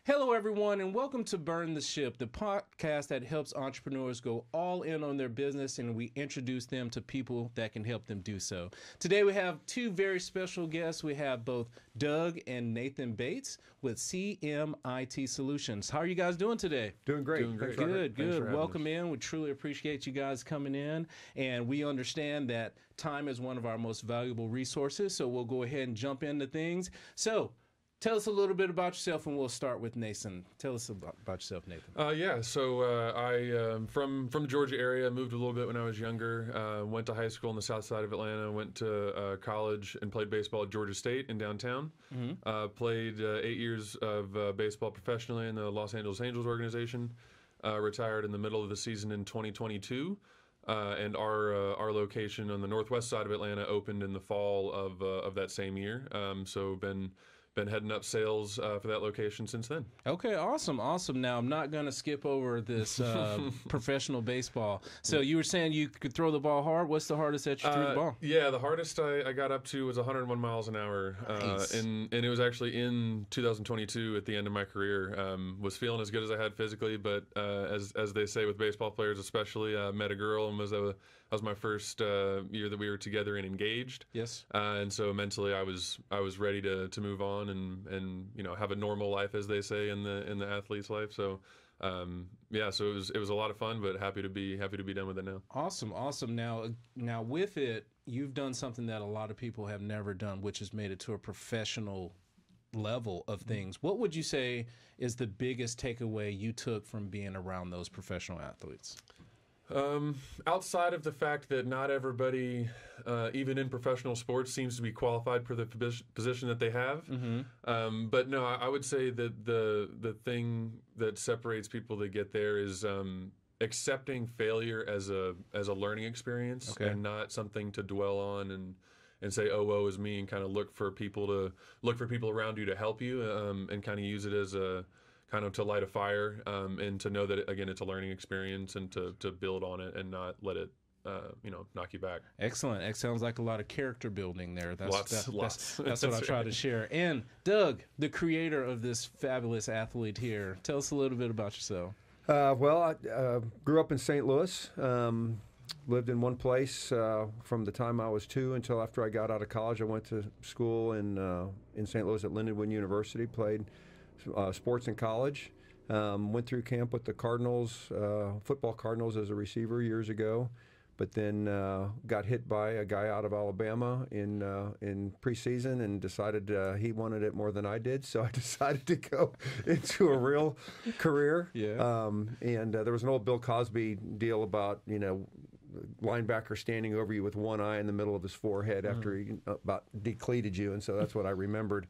Hello, everyone, and welcome to Burn the Ship, the podcast that helps entrepreneurs go all in on their business, and we introduce them to people that can help them do so. Today, we have two very special guests. We have both Doug and Nathan Bates with CMIT Solutions. How are you guys doing today? Doing great. Doing great. Good. Welcome in. We truly appreciate you guys coming in, and we understand that time is one of our most valuable resources, so we'll go ahead and jump into things. So, tell us a little bit about yourself, and we'll start with Nathan. Tell us about yourself, Nathan. I'm from the Georgia area. Moved a little bit when I was younger. Went to high school on the south side of Atlanta. Went to college and played baseball at Georgia State in downtown. Played 8 years of baseball professionally in the Los Angeles Angels organization. Retired in the middle of the season in 2022. And our location on the northwest side of Atlanta opened in the fall of that same year. So been heading up sales for that location since then. Okay, awesome. Now, I'm not going to skip over this professional baseball. So you were saying you could throw the ball hard. What's the hardest that you threw the ball? Yeah, the hardest I got up to was 101 miles an hour. Nice. And it was actually in 2022 at the end of my career. Was feeling as good as I had physically, but as they say with baseball players especially, met a girl and that was my first year that we were together and engaged. Yes. And so mentally I was ready to move on and have a normal life, as they say in the athlete's life. So so it was a lot of fun, but happy to be done with it now. Awesome. Now with it, you've done something that a lot of people have never done, which has made it to a professional level of things. What would you say is the biggest takeaway you took from being around those professional athletes? Outside of the fact that not everybody, even in professional sports, seems to be qualified for the position that they have. But no, I would say that the thing that separates people that get there is accepting failure as a learning experience, and not something to dwell on and say, oh, woe is me, and kind of look for people around you to help you, and kind of use it as a kind of to light a fire, and to know that, again, it's a learning experience, and to build on it and not let it knock you back. Excellent. It sounds like a lot of character building there. Lots. That's what I try to share. And Doug, the creator of this fabulous athlete here, tell us a little bit about yourself. I grew up in St. Louis. Lived in one place from the time I was 2 until after I got out of college. I went to school in St. Louis at Lindenwood University, played sports in college. Went through camp with the Cardinals, football Cardinals, as a receiver years ago, but then got hit by a guy out of Alabama in preseason and decided he wanted it more than I did, so I decided to go into a real career. And there was an old Bill Cosby deal about, linebacker standing over you with one eye in the middle of his forehead after he about decleated you, and so that's what I remembered.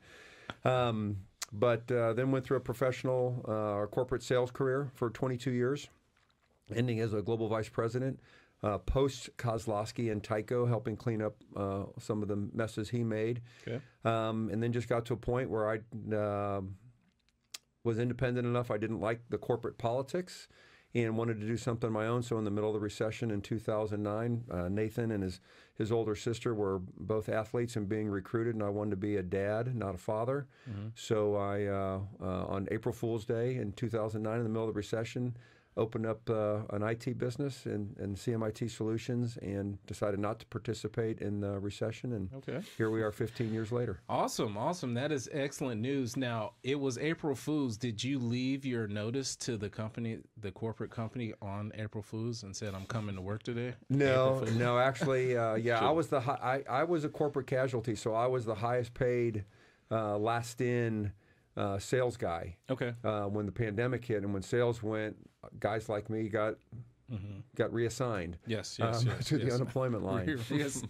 But then went through a professional or corporate sales career for 22 years, ending as a global vice president, post Kozlowski and Tyco, helping clean up some of the messes he made. And then just got to a point where I was independent enough. I didn't like the corporate politics and wanted to do something on my own. So in the middle of the recession in 2009, Nathan and his older sister were both athletes and being recruited, and I wanted to be a dad, not a father. So I, on April Fool's Day in 2009, in the middle of the recession, opened up an IT business in CMIT Solutions and decided not to participate in the recession. And here we are 15 years later. Awesome. That is excellent news. Now, it was April Fool's. Did you leave your notice to the company, the corporate company, on April Fool's and said, I'm coming to work today? No, actually, I was I was a corporate casualty, so I was the highest paid last in sales guy. When the pandemic hit and when sales went, guys like me got reassigned. To the unemployment line.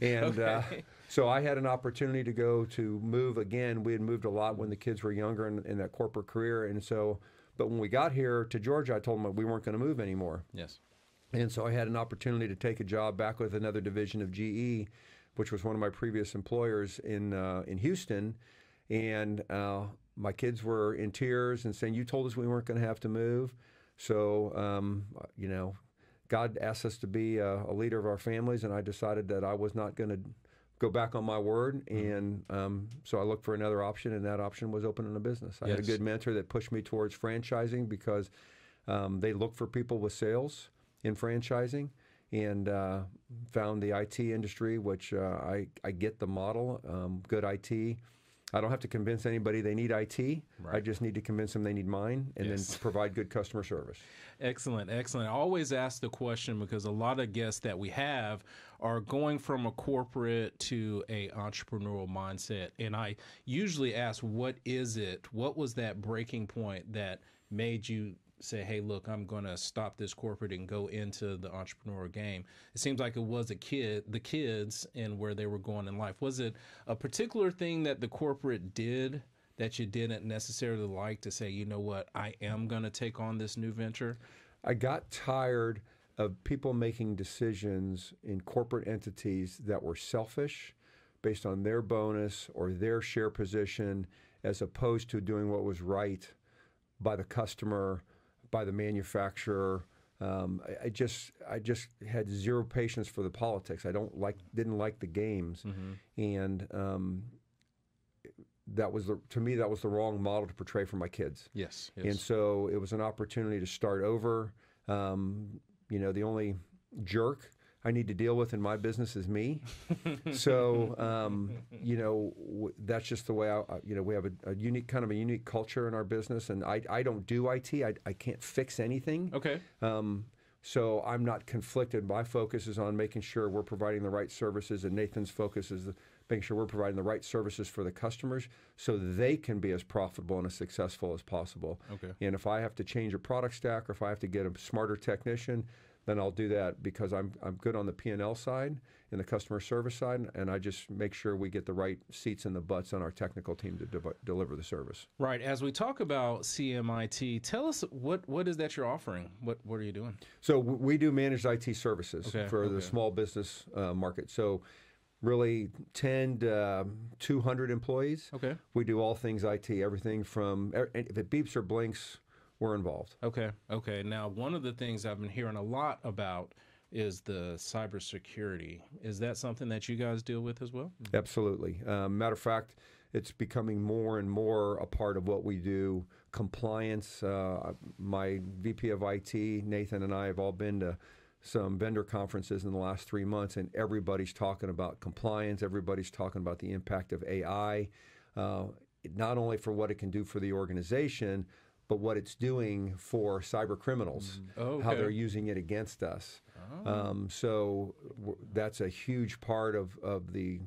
And so I had an opportunity to go to move again. We had moved a lot when the kids were younger in that corporate career, and so. But when we got here to Georgia, I told them we weren't going to move anymore. And so I had an opportunity to take a job back with another division of GE, which was one of my previous employers in Houston, and my kids were in tears and saying, "You told us we weren't going to have to move." So, God asked us to be a leader of our families, and I decided that I was not going to go back on my word, and so I looked for another option, and that option was opening a business. I had a good mentor that pushed me towards franchising because they look for people with sales in franchising, and found the IT industry, which I get the model, good IT. I don't have to convince anybody they need IT. Right. I just need to convince them they need mine, and then provide good customer service. Excellent, excellent. I always ask the question because a lot of guests that we have are going from a corporate to a entrepreneurial mindset. And I usually ask, what was that breaking point that made you say, hey, look, I'm going to stop this corporate and go into the entrepreneurial game? It seems like it was the kids and where they were going in life. Was it a particular thing that the corporate did that you didn't necessarily like to say, you know what, I am going to take on this new venture? I got tired of people making decisions in corporate entities that were selfish based on their bonus or their share position, as opposed to doing what was right by the customer, by the manufacturer. I just had zero patience for the politics. Didn't like the games, and to me that was the wrong model to portray for my kids. Yes. And so it was an opportunity to start over. The only jerk I need to deal with in my business is me. So, that's just the way we have a unique culture in our business, and I don't do IT. I can't fix anything. Okay. So I'm not conflicted. My focus is on making sure we're providing the right services, and Nathan's focus is making sure we're providing the right services for the customers so they can be as profitable and as successful as possible. Okay. And if I have to change a product stack, or if I have to get a smarter technician, then I'll do that, because I'm good on the P&L side and the customer service side, and I just make sure we get the right seats in the butts on our technical team to deliver the service. Right. As we talk about CMIT, tell us what is that you're offering? What are you doing? So we do managed IT services for the small business market. So really 10 to 200 employees. Okay. We do all things IT, everything from, if it beeps or blinks, we're involved. Okay. Now, one of the things I've been hearing a lot about is the cybersecurity. Is that something that you guys deal with as well? Absolutely. Matter of fact, it's becoming more and more a part of what we do. Compliance. My VP of IT, Nathan, and I have all been to some vendor conferences in the last 3 months, and everybody's talking about compliance. Everybody's talking about the impact of AI, not only for what it can do for the organization, but what it's doing for cyber criminals, how they're using it against us. So that's a huge part of the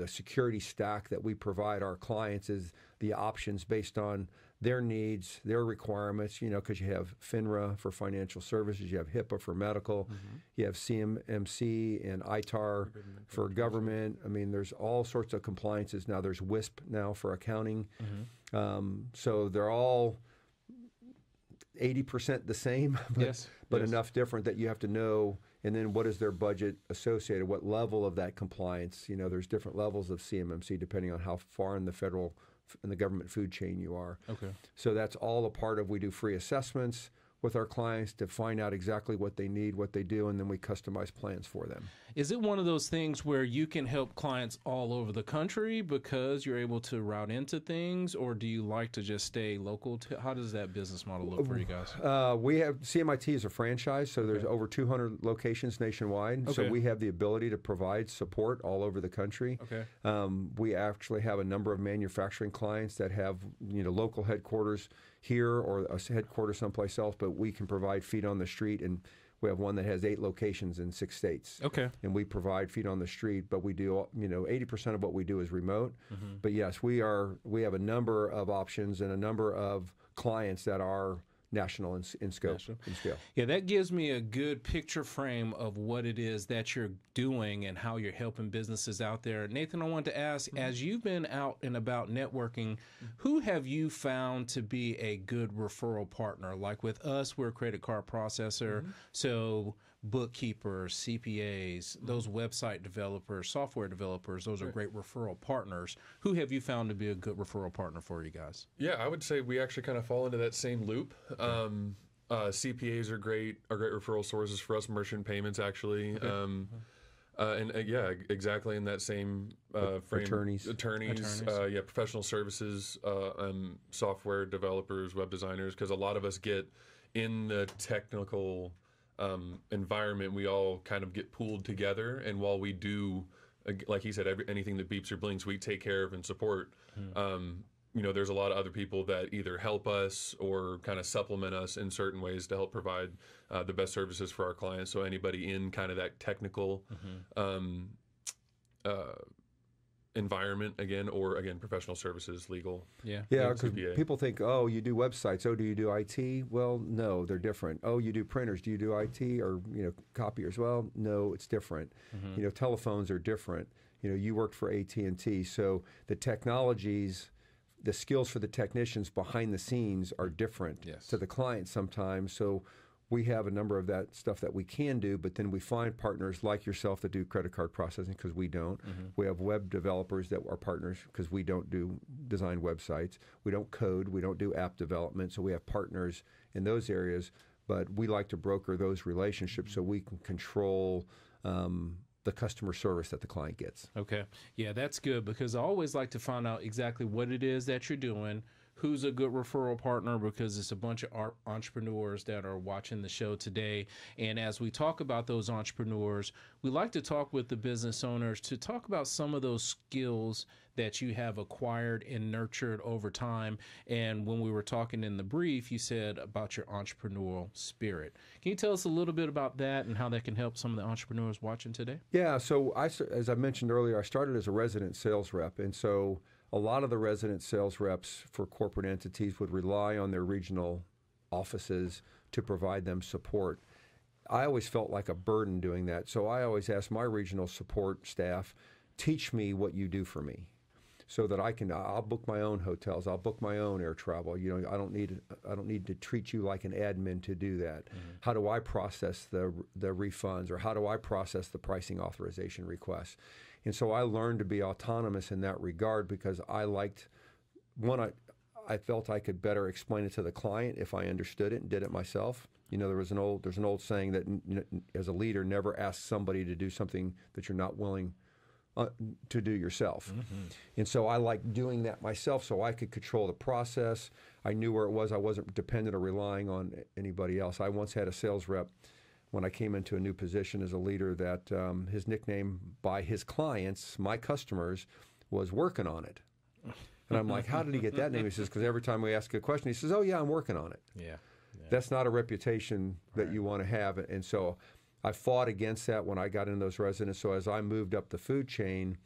security stack that we provide our clients, is the options based on their needs, their requirements, because you have FINRA for financial services, you have HIPAA for medical, you have CMMC and ITAR for government. I mean, there's all sorts of compliances now. There's WISP now for accounting. So they're all 80% the same, but enough different that you have to know. And then what is their budget associated? What level of that compliance? There's different levels of CMMC depending on how far in the government food chain you are. Okay. So that's all a part of. We do free assessments with our clients to find out exactly what they need, what they do, and then we customize plans for them. Is it one of those things where you can help clients all over the country because you're able to route into things, or do you like to just stay local? How does that business model look for you guys? We have CMIT is a franchise, so there's over 200 locations nationwide. So we have the ability to provide support all over the country. We actually have a number of manufacturing clients that have local headquarters here or a headquarters someplace else, but we can provide feet on the street, and we have one that has 8 locations in 6 states. And we provide feet on the street, but we do 80% of what we do is remote. But yes, we have a number of options and a number of clients that are national in scope and scale. Yeah, that gives me a good picture frame of what it is that you're doing and how you're helping businesses out there. Nathan, I wanted to ask, as you've been out and about networking, who have you found to be a good referral partner? Like with us, we're a credit card processor, so bookkeepers, CPAs, those website developers, software developers, those are great referral partners. Who have you found to be a good referral partner for you guys? Yeah, I would say we actually kind of fall into that same loop. CPAs are great referral sources for us, merchant payments actually. Yeah, exactly in that same frame. Attorneys. Yeah, professional services, software developers, web designers, because a lot of us get in the technical environment, we all kind of get pooled together. And while we do, like he said, anything that beeps or blinks, we take care of and support. There's a lot of other people that either help us or kind of supplement us in certain ways to help provide the best services for our clients. So anybody in kind of that technical environment, or professional services, legal. Yeah, because people think, oh, you do websites. Oh, do you do IT? Well, no, they're different. Oh, you do printers. Do you do IT or copiers? Well, no, it's different. Telephones are different. You worked for AT&T, so the technologies, the skills for the technicians behind the scenes are different to the client sometimes. So we have a number of that stuff that we can do, but then we find partners like yourself that do credit card processing because we don't. We have web developers that are partners because we don't do design websites. We don't code. We don't do app development. So we have partners in those areas, but we like to broker those relationships so we can control the customer service that the client gets. Okay. Yeah, that's good, because I always like to find out exactly what it is that you're doing, who's a good referral partner, because it's a bunch of entrepreneurs that are watching the show today. And as we talk about those entrepreneurs, we like to talk with the business owners to talk about some of those skills that you have acquired and nurtured over time. And when we were talking in the brief, you said about your entrepreneurial spirit. Can you tell us a little bit about that and how that can help some of the entrepreneurs watching today? Yeah, so as I mentioned earlier, I started as a resident sales rep. And so a lot of the resident sales reps for corporate entities would rely on their regional offices to provide them support. I always felt like a burden doing that. So I always asked my regional support staff, teach me what you do for me, so that I'll book my own hotels, I'll book my own air travel. I don't need to treat you like an admin to do that. How do I process the refunds, or how do I process the pricing authorization requests? And so I learned to be autonomous in that regard, because I felt I could better explain it to the client if I understood it and did it myself. There's an old saying that as a leader, never ask somebody to do something that you're not willing to do yourself. And so I liked doing that myself so I could control the process. I knew where it was. I wasn't dependent or relying on anybody else. I once had a sales rep when I came into a new position as a leader that his nickname by his clients, my customers, was working on it. And I'm like, how did he get that name? He says, because every time we ask a question, he says, oh yeah, I'm working on it. Yeah. That's not a reputation that you want to have. And so I fought against that when I got into those residents. So as I moved up the food chain,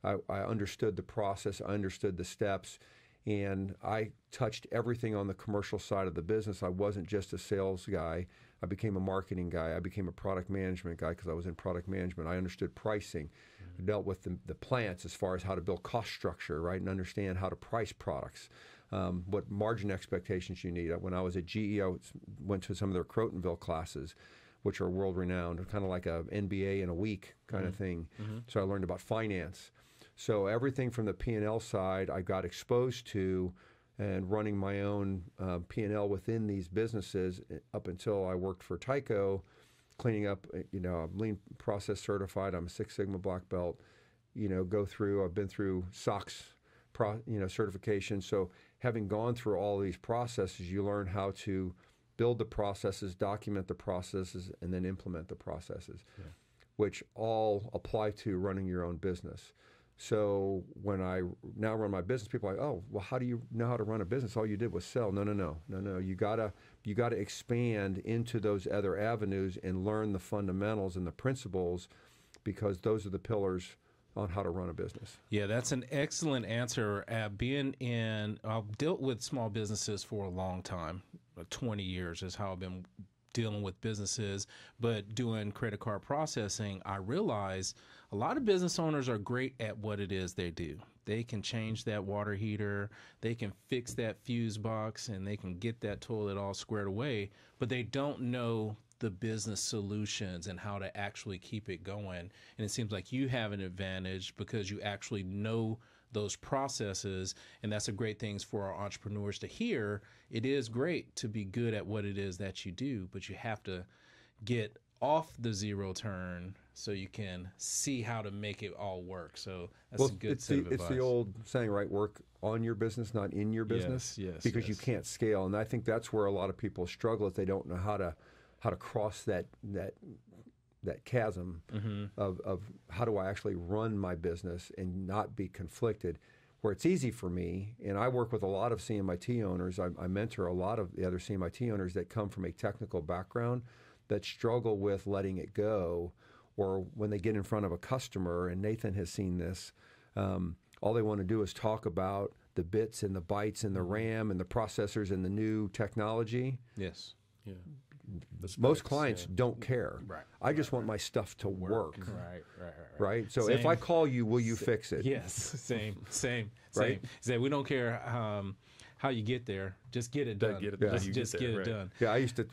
I understood the process, I understood the steps, and I touched everything on the commercial side of the business. I wasn't just a sales guy. I became a marketing guy. I became a product management guy because I was in product management. I understood pricing. I dealt with the plants as far as how to build cost structure, right, and understand how to price products, what margin expectations you need. When I was at GE, I went to some of their Crotonville classes, which are world-renowned, kind of like a MBA in a week kind of thing. So I learned about finance. So everything from the P&L side I got exposed to, and running my own P&L within these businesses up until I worked for Tyco, cleaning up, I'm lean process certified, I'm a Six Sigma black belt, I've been through SOX, certification. So having gone through all these processes, you learn how to build the processes, document the processes, and then implement the processes, which all apply to running your own business. So when I now run my business, people are like, oh, well, how do you know how to run a business? All you did was sell. No. You gotta expand into those other avenues and learn the fundamentals and the principles, because those are the pillars on how to run a business. Yeah, that's an excellent answer. I've dealt with small businesses for a long time. 20 years is how I've been dealing with businesses, but doing credit card processing, I realized a lot of business owners are great at what it is they do. They can change that water heater, they can fix that fuse box, and they can get that toilet all squared away, but they don't know the business solutions and how to actually keep it going. And it seems like you have an advantage because you actually know those processes, and that's a great thing for our entrepreneurs to hear. It is great to be good at what it is that you do, but you have to get off the zero turn so you can see how to make it all work. So that's a good set of advice. It's the old saying, right? Work on your business, not in your business. Yes, because you can't scale, and I think that's where a lot of people struggle if they don't know how to cross that chasm of how do I actually run my business and not be conflicted. Where it's easy for me, and I work with a lot of CMIT owners. I mentor a lot of the other CMIT owners that come from a technical background that struggle with letting it go, or when they get in front of a customer, and Nathan has seen this, all they want to do is talk about the bits and the bytes and the RAM and the processors and the new technology. Yes. Yeah. Most clients don't care. Right. I just want my stuff to work. Right. So if I call you, will you fix it? Yes. Same. Right. Say we don't care how you get there. Just get it done. Get it, Just get it done. Yeah, I used to,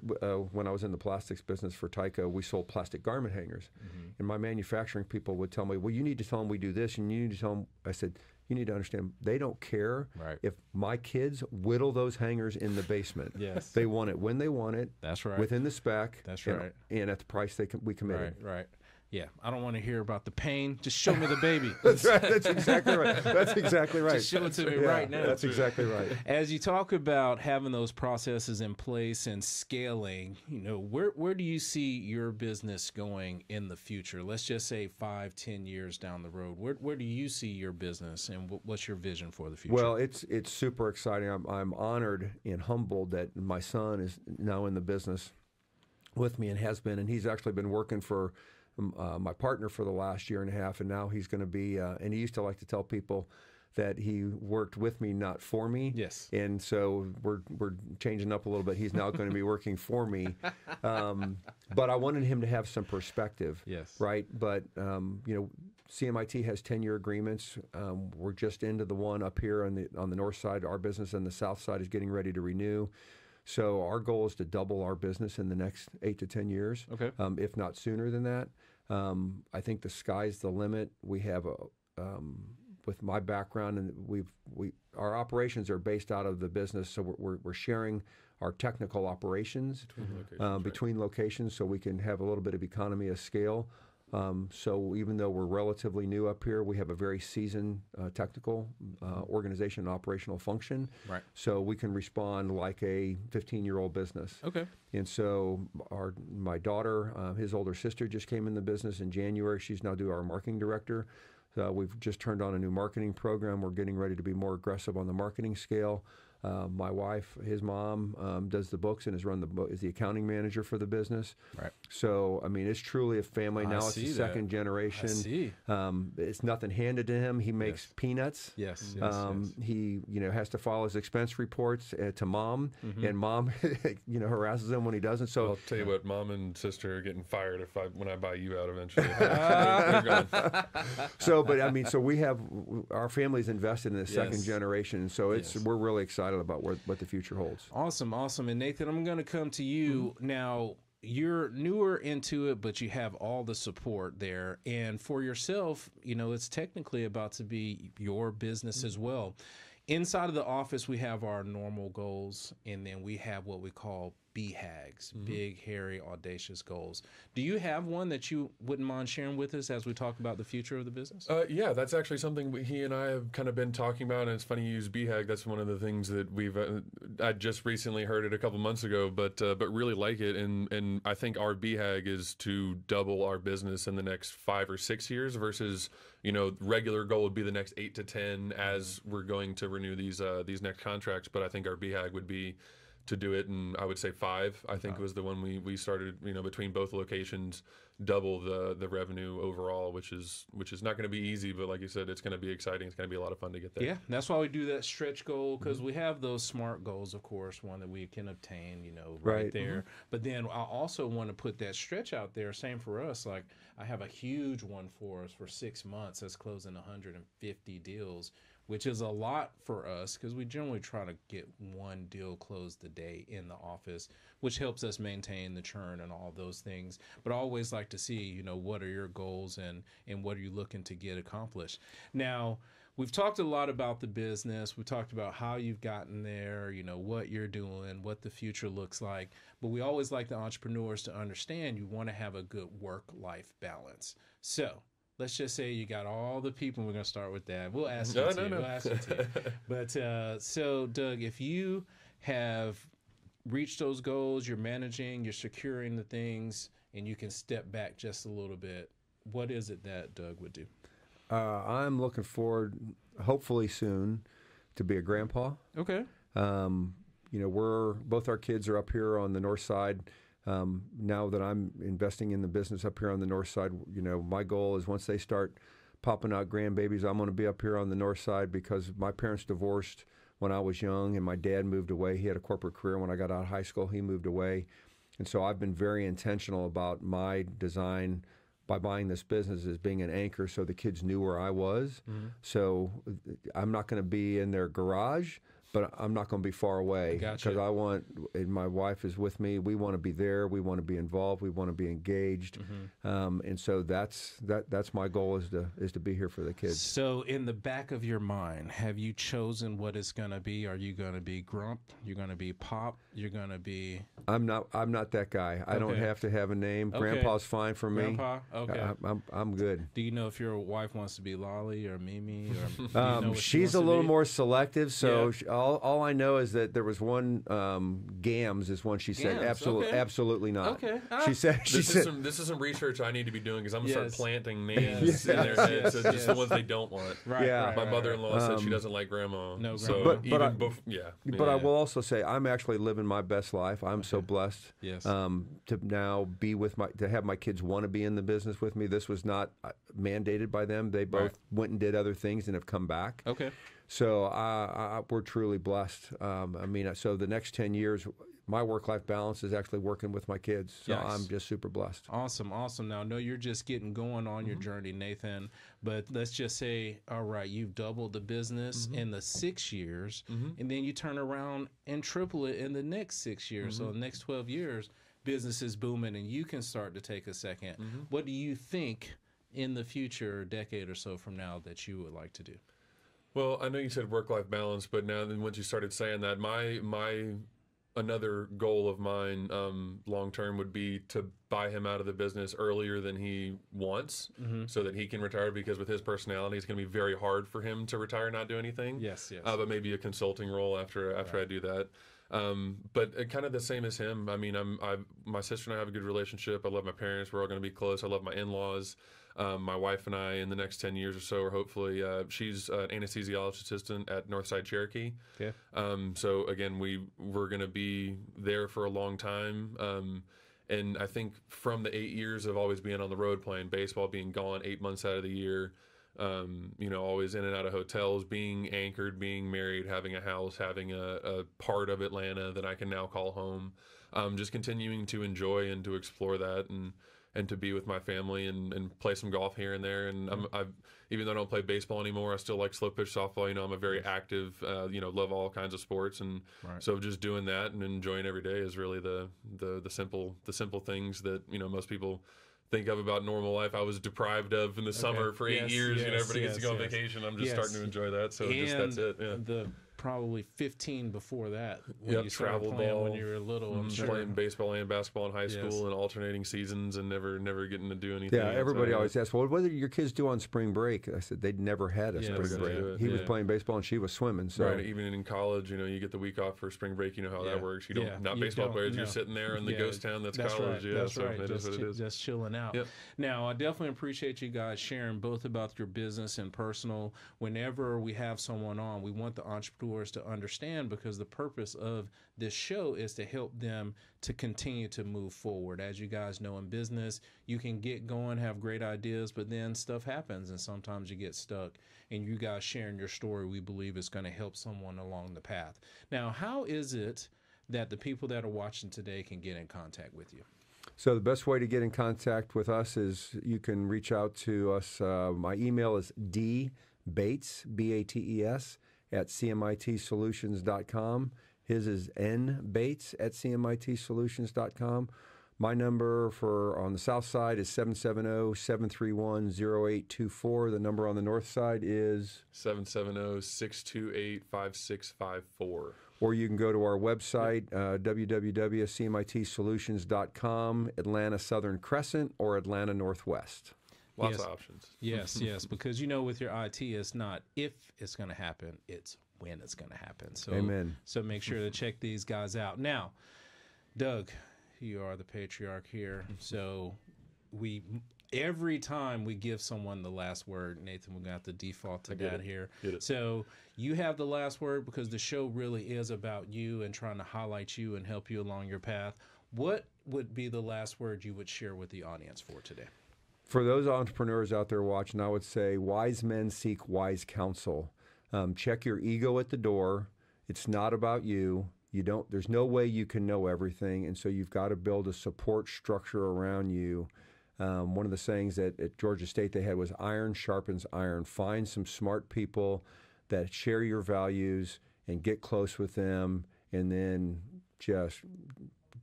when I was in the plastics business for Tyco, we sold plastic garment hangers. And my manufacturing people would tell me, well, you need to tell them we do this, and you need to tell them, I said, you need to understand, they don't care if my kids whittle those hangers in the basement. Yes. They want it when they want it. That's right. Within the spec. That's right. And at the price we committed. Right. Yeah, I don't want to hear about the pain. Just show me the baby. That's right. That's exactly right. That's exactly right. Just show it to me right now. That's exactly right. As you talk about having those processes in place and scaling, where do you see your business going in the future? Let's just say 5-10 years down the road. Where do you see your business, and what's your vision for the future? Well, it's super exciting. I'm honored and humbled that my son is now in the business with me and has been, and he's actually been working for my partner for the last year and a half, and now he's going to be, and he used to like to tell people that he worked with me, not for me. Yes. And so we're changing up a little bit. He's now going to be working for me. But I wanted him to have some perspective. Yes. Right. But, CMIT has 10-year agreements. We're just into the one up here on the north side. Our business on the south side is getting ready to renew. So our goal is to double our business in the next 8 to 10 years, if not sooner than that. I think the sky's the limit. We have with my background, and our operations are based out of the business, so we're sharing our technical operations between locations, so we can have a little bit of economy of scale. So even though we're relatively new up here, we have a very seasoned technical organization and operational function. Right. So we can respond like a 15-year-old business. Okay. And so my daughter, his older sister, just came in the business in January. She's now our marketing director. We've just turned on a new marketing program. We're getting ready to be more aggressive on the marketing scale. My wife, his mom, does the books and is the accounting manager for the business. Right. So, I mean, it's truly a family. Now it's the second generation. I see. It's nothing handed to him. He makes peanuts. Yes. He, has to file his expense reports to mom, and mom, harasses him when he doesn't. So I'll tell you what, mom and sister are getting fired when I buy you out eventually. They're gone. So, but I mean, so we have our family's invested in the second generation, so we're really excited about what the future holds. Awesome. And Nathan, I'm going to come to you now. You're newer into it, but you have all the support there. And for yourself, it's technically about to be your business as well. Inside of the office, we have our normal goals, and then we have what we call BHAGs, big, hairy, audacious goals. Do you have one that you wouldn't mind sharing with us as we talk about the future of the business? Yeah, that's actually something he and I have kind of been talking about, and it's funny you use BHAG. That's one of the things that I just recently heard it a couple months ago, but really like it, and I think our BHAG is to double our business in the next 5 or 6 years versus, regular goal would be the next 8 to 10 as we're going to renew these next contracts, but I think our BHAG would be to do it, and I would say 5. I think was the one we started. Between both locations, double the revenue overall, which is not going to be easy, but like you said, it's going to be exciting. It's going to be a lot of fun to get there. Yeah, that's why we do that stretch goal, because we have those SMART goals, of course, one that we can obtain, right there. But then I also want to put that stretch out there. Same for us. Like I have a huge one for us for 6 months. That's closing 150 deals. Which is a lot for us because we generally try to get one deal closed a day in the office, which helps us maintain the churn and all those things. But I always like to see, what are your goals and what are you looking to get accomplished. Now, we've talked a lot about the business. We talked about how you've gotten there, what you're doing, what the future looks like. But we always like the entrepreneurs to understand you want to have a good work-life balance. So let's just say you got all the people. We're going to start with that. We'll ask you too. We'll ask you too. But so, Doug, if you have reached those goals, you're managing, you're securing the things, and you can step back just a little bit, what is it that Doug would do? I'm looking forward, hopefully soon, to be a grandpa. Okay. We're both our kids are up here on the north side. Now that I'm investing in the business up here on the north side, my goal is once they start popping out grandbabies, I'm going to be up here on the north side because my parents divorced when I was young and my dad moved away. He had a corporate career. When I got out of high school, he moved away. And so I've been very intentional about my design by buying this business as being an anchor so the kids knew where I was. Mm-hmm. So I'm not going to be in their garage, but I'm not going to be far away because I want, and my wife is with me. We want to be there. We want to be involved. We want to be engaged. Mm-hmm. And so that's my goal is to be here for the kids. So in the back of your mind, have you chosen what it's going to be? Are you going to be Grump? You're going to be Pop? You're going to be... I'm not that guy. I don't have to have a name. Okay. Grandpa's fine for me. Grandpa? Okay. I'm good. Do you know if your wife wants to be Lolly or Mimi? Or she's a little more selective, so all I know is that there was one Gams is one she said absolutely not. Okay. She said this is some research I need to be doing because I'm gonna start planting names in their heads, so just the ones they don't want. Right. Yeah. My mother-in-law said she doesn't like grandma. No, so grandma. But I will also say I'm actually living my best life. I'm so blessed. Yes. To now be to have my kids want to be in the business with me. This was not mandated by them. They both went and did other things and have come back. Okay. So we're truly blessed. So the next 10 years, my work-life balance is actually working with my kids. So I'm just super blessed. Awesome. Now, I know you're just getting going on your journey, Nathan, but let's just say, all right, you've doubled the business in the 6 years, and then you turn around and triple it in the next 6 years. So in the next 12 years, business is booming, and you can start to take a second. What do you think in the future, a decade or so from now, that you would like to do? Well, I know you said work-life balance, but now then once you started saying that, my another goal of mine long-term would be to buy him out of the business earlier than he wants so that he can retire, because with his personality, it's going to be very hard for him to retire and not do anything. Yes. But maybe a consulting role after I do that. But kind of the same as him. I mean, my sister and I have a good relationship. I love my parents. We're all going to be close. I love my in-laws. My wife and I, in the next 10 years or so, are hopefully, she's an anesthesiologist assistant at Northside Cherokee. Okay. So again, we're going to be there for a long time. And I think from the 8 years of always being on the road playing baseball, being gone 8 months out of the year, always in and out of hotels, being anchored, being married, having a house, having a part of Atlanta that I can now call home, just continuing to enjoy and to explore that and to be with my family and play some golf here and there. And even though I don't play baseball anymore, I still like slow pitch softball. I'm a very active, love all kinds of sports. And so just doing that and enjoying every day is really the simple things that, most people think of about normal life. I was deprived of in the summer for 8 years. Everybody gets to go on vacation. I'm just starting to enjoy that. So that's it. Yeah. The probably 15 before that when you started travel playing ball, when you were little. I'm sure. Playing baseball and basketball in high school and alternating seasons and never getting to do anything. Yeah, everybody always asks, well, what did your kids do on spring break? I said they'd never had a spring break. He was playing baseball and she was swimming. So right, even in college, you get the week off for spring break. You know how that works. You don't, not baseball players. You're sitting there in the ghost town that's college. Right. That's right. It is what it is. Just chilling out. Yep. Now, I definitely appreciate you guys sharing both about your business and personal. Whenever we have someone on, we want the entrepreneurs to understand, because the purpose of this show is to help them to continue to move forward. As you guys know, in business, you can get going, have great ideas, but then stuff happens and sometimes you get stuck. And you guys sharing your story, we believe, is going to help someone along the path. Now, how is it that the people that are watching today can get in contact with you? So the best way to get in contact with us is you can reach out to us. My email is dbates, B-A-T-E-S, at cmitsolutions.com. His is nbates at cmitsolutions.com. My number on the south side is 770-731-0824. The number on the north side is 770-628-5654. Or you can go to our website, www.cmitsolutions.com, Atlanta Southern Crescent, or Atlanta Northwest. Lots of options. Yes, because with your IT, it's not if it's going to happen, it's when it's going to happen. So, Amen. So make sure to check these guys out. Now, Doug, you are the patriarch here. So every time we give someone the last word, Nathan, we're going to have to default to that here. So you have the last word because the show really is about you and trying to highlight you and help you along your path. What would be the last word you would share with the audience for today? For those entrepreneurs out there watching, I would say wise men seek wise counsel. Check your ego at the door. It's not about you. There's no way you can know everything, and so you've got to build a support structure around you. One of the sayings that at Georgia State they had was iron sharpens iron. Find some smart people that share your values and get close with them, and then just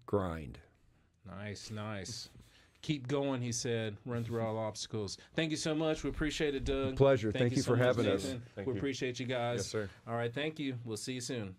grind. Nice. Keep going, he said. Run through all obstacles. Thank you so much. We appreciate it, Doug. Pleasure. Thank you for having us. We appreciate you guys. Yes, sir. All right, thank you. We'll see you soon.